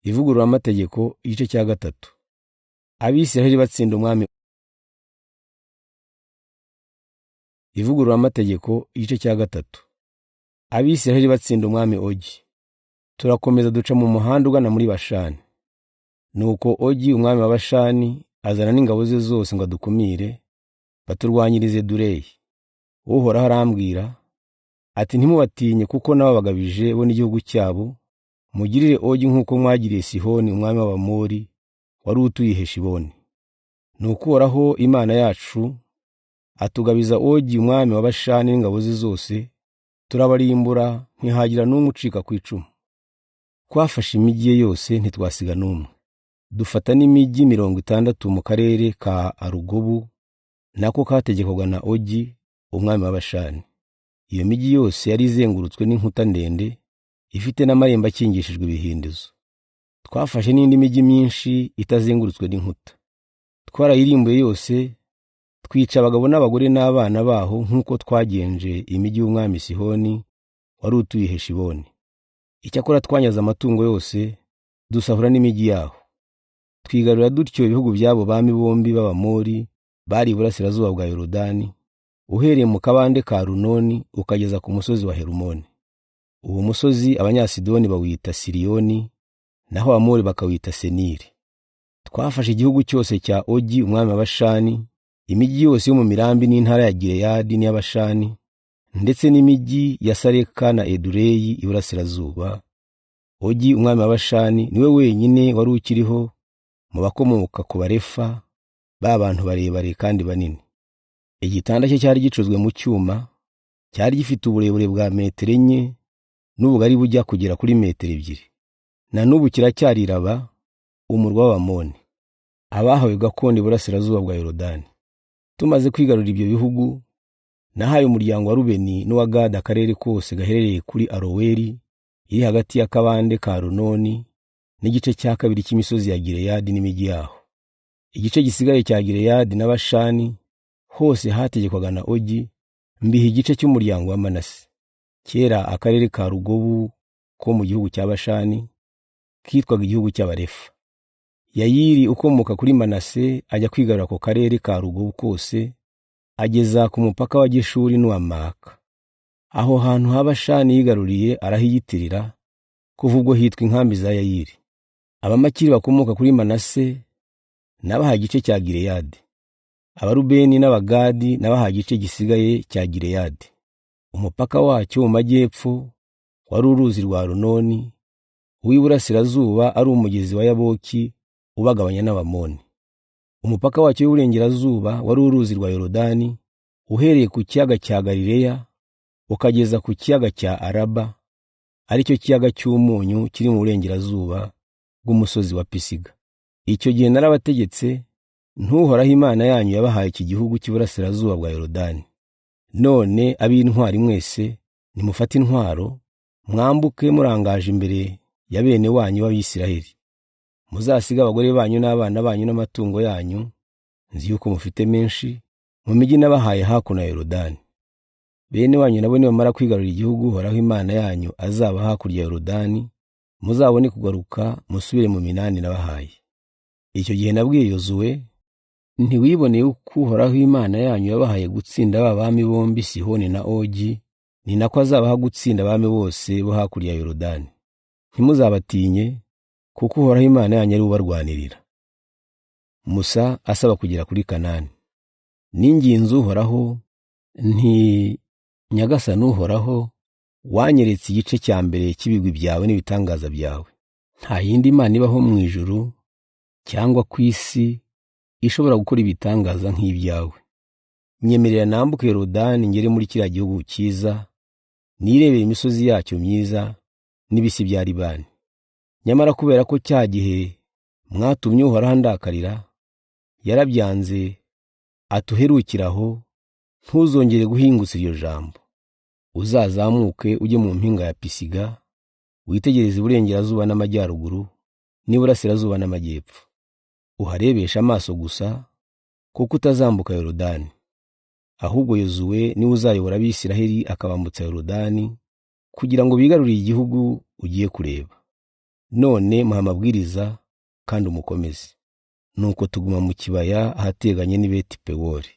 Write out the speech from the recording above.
Ivugururamategeko igice cya gatatu. Abisiraheli batsinda umwami. Ivugururamategeko igice cya gatatu. Abisiraheli batsinda umwami Ogi. Turakomeza duca mu muhanda ugana muri Bashani. Nuko Ogi umwami wa Bashani azana n'ingabo ze zose ngo adukumire baturwanyirize Dureyi. Uhoraho arambwira ati ntimubatinye kuko nababagabije bo n'igihugu cyabo, mugirire Ogi nk'uko mwagiriye Sihoni umwami w'Abamori wari utuye Heshiboni. Nuko Uhoraho Imana yacu atugabiza Ogi umwami wa Bashani n'ingabo ze zose, turabarimbura ntihagira n'umwe ucika ku icumu. Twafashe imijyi ye yose ntitwasiga n'umwe. Dufata n'imijyi 60 mu karere ka Arugobu, nako kategekwaga na Ogi umwami wa Bashani. Iyo mijyi yose yari izengurutswe n'inkuta ndende, ifite n'amarembo akingishijwe ibihindizo. Twafashe n'indi mijyi myinshi itazengurutswe n'inkuta. Twarayirimbuye yose, twica abagabo n'abagore n'abana baho nk'uko twagenje imijyi y'umwami Sihoni wari utuye Heshiboni. Icyakora twanyaze amatungo yose, dusahura n'imijyi yaho. Twigarurira dutyo ibihugu byabo bami bombi b'Abamori bari iburasirazuba bwa Yorodani, uhereye mu kabande ka Arunoni ukageza ku musozi wa Herumoni. Uwo musozi Abanyasidoni bawita Siriyoni, naho Abamori bakawita Seniri. Twafashe igihugu cyose cya Ogi umwami wa Bashani, imijyi yose yo mu mirambi n'intara ya Gileyadi n'iy'Abashani, ndetse n'imijyi ya Sareka na Edureyi iburasirazuba. Ogi umwami wa Bashani niwe wenyine wari ukiriho mu bakomoka ku Barefa, b'abantu barebare kandi banini. Igitanda cye cyari gicuzwe mu cyuma, cyari gifite uburebure bwa metero 4 n'ubugari bujya kugera kuri metero 2. Na n'ubu kiracyari Raba, umurwa w'Abamoni, abahawe gakondo iburasirazuba bwa Yorodani. Tumaze kwigarurira ibyo bihugu, nahaye umuryango wa Rubeni n'uwa Gadi akarere kose gaherereye kuri Aroweri iri hagati y'akabande ka Arunoni n'igice cya kabiri cy'imisozi ya Gileyadi n'imijyi yaho. Igice gisigaye cya Gileyadi na Bashani hose hategekwaga na Ogi, mbiha igice cy'umuryango wa Manase. Kera akarere ka Rugobu ko mu gihugu cya Bashani kitwaga igihugu cy'Abarefa. Yayiri ukomoka kuri Manase ajya kwigarura ko karere ka Rugobu kose, ageza ku mupaka wa Geshuri n'uwa Maka. Aho hantu h'Abashani yigaruriye arahiyitirira, kuva ubwo hitwa inkambi za Yayiri. Abamakiri bakomoka kuri Manase nabaha igice cya Gileyadi. Abarubeni n'Abagadi nabaha igice gisigaye cya Gileyadi. Umupaka wacyo mu majyepfo wari uruzi rwa Arunoni, uw'iburasirazuba ari umugezi wa Yaboki ubagabanya n'Abamoni. Umupaka wacyo w'uburengerazuba wari uruzi rwa Yorodani, uhereye ku kiyaga cya Galileya ukageza ku kiyaga cya Araba, aricyo kiyaga cy'umunyu kiri mu burengerazuba bw'umusozi wa Pisiga. Icyo gihe narabategetse, ntuhoraho Imana yanyu yabahaye iki gihugu cy'iburasirazuba bwa Yorodani. None ab'intwari mwese, nimufate intwaro, mwambuke murangaje imbere ya bene wanyu b'Abisiraheli. Muzasiga abagore banyu n'abana banyu n'amatungo yanyu, nzi yuko mufite menshi, mu mijyi nabahaye hakuno ya Yorodani. Bene wanyu nabo nibamara kwigarurira igihugu Uhoraho Imana yanyu azaba hakurya ya Yorodani, muzabone kugaruka musubire mu minani nabahaye. Icyo gihe nabwiye Yozuwe, ntiwiboneye uko Uhoraho Imana yanyu yabahaye gutsinda abami bombi Sihoni na Ogi, ni nako azabaha gutsinda abami bose bo hakurya ya Yorodani. Ntimuzabatinye, kuko Uhoraho Imana yanyu ari ubarwanirira. Musa asaba kugera kuri Kanani. Ninginze Uhoraho nti Nyagasani Uhoraho, wanyeretse igice cya mbere cy'ibigwi byawe n'ibitangaza byawe. Nta yindi Mana ibaho mu ijuru cyangwa ku isi ishobora gukora ibitangaza nk'ibyawe. Nyemerera nambuke Yorodani ngere muri kiriya gihugu cyiza, nirebere imisozi yacyo myiza n'ibisi bya Libani. Nyamara kubera ko cya gihe mwatumye Uhoraho ndakarira, yarabyanze atuherukiraho, ntuzongere guhingutsa iryo jambo. Uzazamuke ujye mu mpinga ya Pisiga, witegereze iburengerazuba n'amajyaruguru n'iburasirazuba n'amajyepfo. Uharebesha amaso gusa, kuko utazambuka Yorodani. Ahubwo Yozuwe niwe uzayobora Abisiraheli akabambutsa Yorodani, kugira ngo bigarurire igihugu ugiye kureba. none muha amabwiriza kandi umukomeze. Nuko tuguma mu kibaya ahateganye n'i Beti Pewori.